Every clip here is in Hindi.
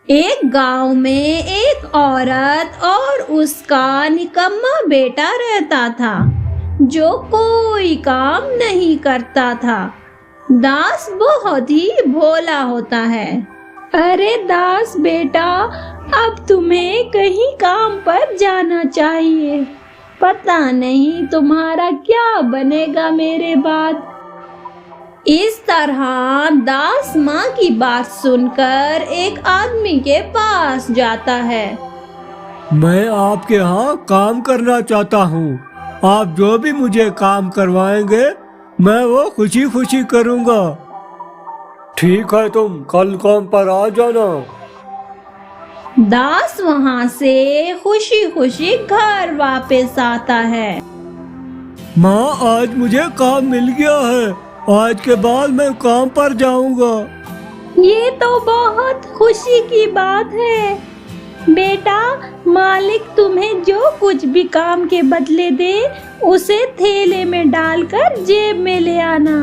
एक गांव में एक औरत और उसका निकम्मा बेटा रहता था जो कोई काम नहीं करता था। दास बहुत ही भोला होता है। अरे दास बेटा, अब तुम्हें कहीं काम पर जाना चाहिए। पता नहीं तुम्हारा क्या बनेगा मेरे बाद। इस तरह दास माँ की बात सुनकर एक आदमी के पास जाता है। मैं आपके यहाँ काम करना चाहता हूँ। आप जो भी मुझे काम करवाएंगे मैं वो खुशी खुशी करूँगा। ठीक है, तुम कल काम पर आ जाना। दास वहाँ से खुशी खुशी घर वापस आता है। माँ, आज मुझे काम मिल गया है। आज के बाद मैं काम पर जाऊँगा। ये तो बहुत खुशी की बात है बेटा। मालिक तुम्हें जो कुछ भी काम के बदले दे उसे थैले में डालकर जेब में ले आना।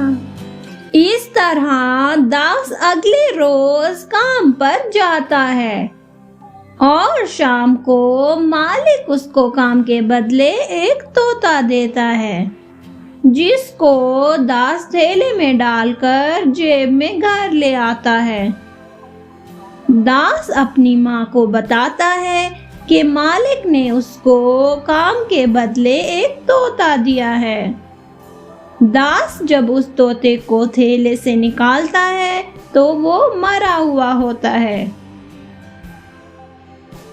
इस तरह दास अगले रोज काम पर जाता है और शाम को मालिक उसको काम के बदले एक तोता देता है जिसको दास थैले में डालकर जेब में घर ले आता है। दास अपनी माँ को बताता है कि मालिक ने उसको काम के बदले एक तोता दिया है। दास जब उस तोते को थैले से निकालता है तो वो मरा हुआ होता है।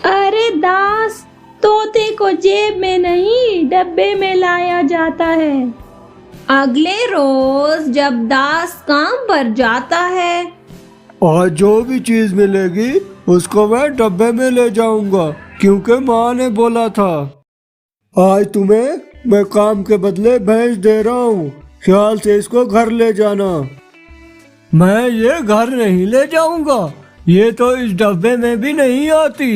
अरे दास, तोते को जेब में नहीं डब्बे में लाया जाता है। अगले रोज जब दास काम पर जाता है, आज जो भी चीज मिलेगी उसको मैं डब्बे में ले जाऊंगा क्योंकि माँ ने बोला था। आज तुम्हें मैं काम के बदले भैंस दे रहा हूँ, ख्याल से इसको घर ले जाना। मैं ये घर नहीं ले जाऊंगा, ये तो इस डब्बे में भी नहीं आती।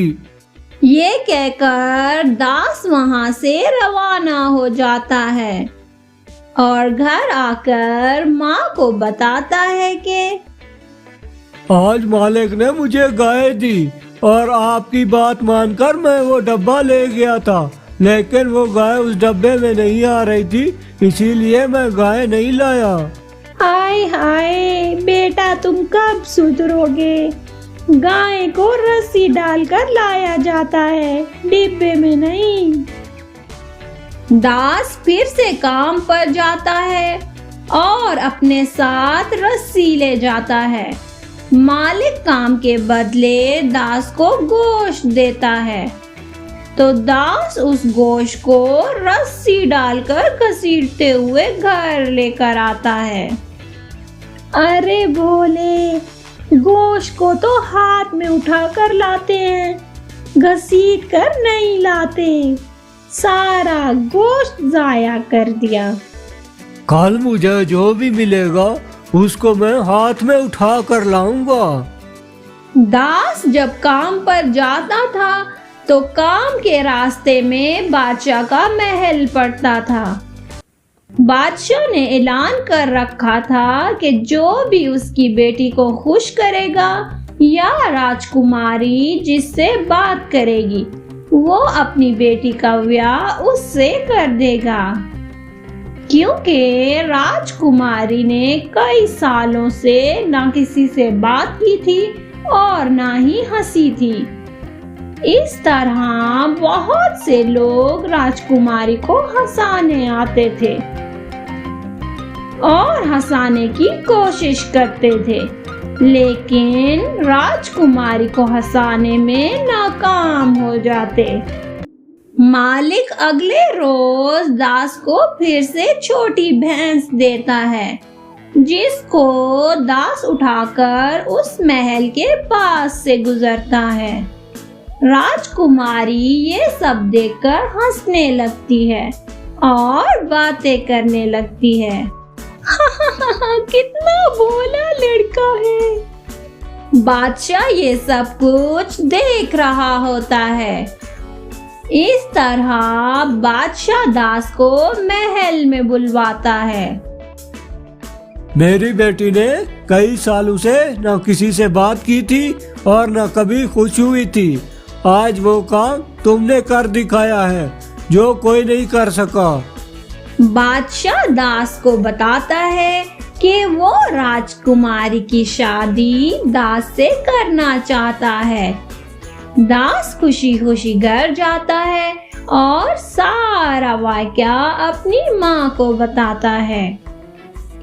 ये कहकर दास वहाँ से रवाना हो जाता है और घर आकर माँ को बताता है कि आज मालिक ने मुझे गाय दी और आपकी बात मानकर मैं वो डब्बा ले गया था, लेकिन वो गाय उस डब्बे में नहीं आ रही थी, इसीलिए मैं गाय नहीं लाया। हाय हाय बेटा, तुम कब सुधरोगे? गाय को रस्सी डालकर लाया जाता है, डिब्बे में नहीं। दास फिर से काम पर जाता है और अपने साथ रस्सी ले जाता है। मालिक काम के बदले दास को गोश्त देता है तो दास उस गोश्त को रस्सी डालकर घसीटते हुए घर लेकर आता है। अरे भोले, गोश्त को तो हाथ में उठाकर लाते हैं, घसीट कर नहीं लाते। सारा गोश्त जाया कर दिया। कल मुझे जो भी मिलेगा उसको मैं हाथ में उठा कर लाऊंगा। दास जब काम पर जाता था तो काम के रास्ते में बादशाह का महल पड़ता था। बादशाह ने ऐलान कर रखा था कि जो भी उसकी बेटी को खुश करेगा या राजकुमारी जिससे बात करेगी वो अपनी बेटी का ब्याह उससे कर देगा, क्योंकि राजकुमारी ने कई सालों से ना किसी से बात की थी और ना ही हंसी थी। इस तरह बहुत से लोग राजकुमारी को हंसाने आते थे और हंसाने की कोशिश करते थे, लेकिन राजकुमारी को हंसाने में नाकाम हो जाते। मालिक अगले रोज दास को फिर से छोटी भैंस देता है जिसको दास उठाकर उस महल के पास से गुजरता है। राजकुमारी ये सब देखकर हंसने लगती है और बातें करने लगती है। कितना भोला लड़का है। बादशाह ये सब कुछ देख रहा होता है। इस तरह बादशाह दास को महल में बुलवाता है मेरी बेटी ने कई सालों से न किसी से बात की थी और न कभी खुश हुई थी। आज वो काम तुमने कर दिखाया है जो कोई नहीं कर सका। बादशाह दास को बताता है कि वो राजकुमारी की शादी दास से करना चाहता है। दास खुशी खुशी घर जाता है और सारा वाकया अपनी माँ को बताता है।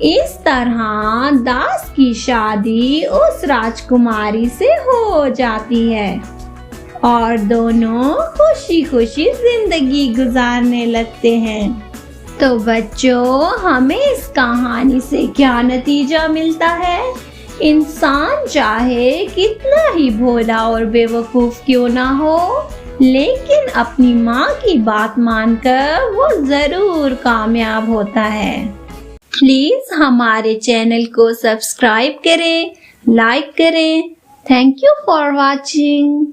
इस तरह दास की शादी उस राजकुमारी से हो जाती है और दोनों खुशी खुशी जिंदगी गुजारने लगते हैं। तो बच्चों, हमें इस कहानी से क्या नतीजा मिलता है? इंसान चाहे कितना ही भोला और बेवकूफ क्यों ना हो, लेकिन अपनी माँ की बात मानकर वो जरूर कामयाब होता है। प्लीज हमारे चैनल को सब्सक्राइब करें, लाइक करें। Thank you for watching.